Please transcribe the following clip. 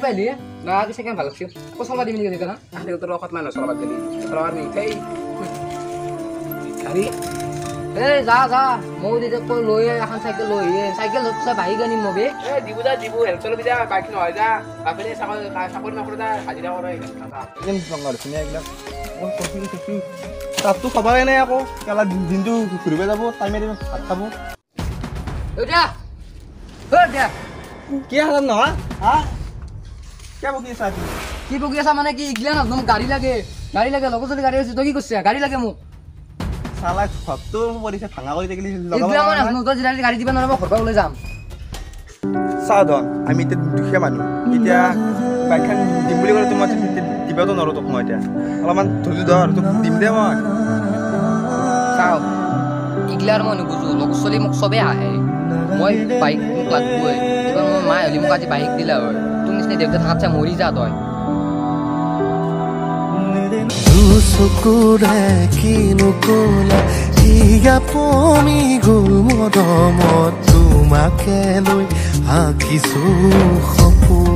পাইলি না কিছু কেন ভালো লাগছে ও চলবা দিবি নাকি না আরে তোর রকত মানুষ চলবা দিলি চলবার নেই তাই গাড়ি এই যা যা মই দিতে কই লই এখন সাইকেল হচ্ছে ভাই গানি মবে এ দিব হেল্প চলবি যা বাইক নয় যা বাপরে চাকরি নকরে যা হাজিরা করে একদম জংগাল শুনে একদম তাততো খবৰে নাই আকৌ কেলা দিনটো ঘূৰিব যাব টাইমে টাইমে ভাত খাব কি হাজার নহয় হা কে বকি আছা তুই কি বকি আছা মানে কি ইগলা না মোক গাড়ি লাগে লগৰ যদি গাড়ী আছে তই কি কৈছ গাড়ী লাগে মোক সালা ঘৰটো পৰিছে ভাঙা কৰি থাকিলি ইগলা মানে নতো যদি গাড়ী দিবা নৰব ঘৰবা ওলাই যাম সাধন আমি এতিয়া দুখীয়া মানুহ এতিয়া বাইকখন দিম বুলি ক'লে তোমাক দিবতো নোৱাৰো তোক মই এতিয়া অলপমান ধৈৰ্য ধৰ তোক দিম দে মই চাও ইগলাৰ মই নুবুজো লগৰ চলি মোক চবেই আহে মই বাইক মোক লাগবই এবাৰ মোৰ মায়ে হলি মোক আজি বাইক দিলা হয় তোৰ নিচিনা দেউতা থাকাত মৰি যা তই চকুৰে কিনো কলা হিয়া পমি গ'ল মৰমত তোমাকে লৈ আঁকিছো সপোন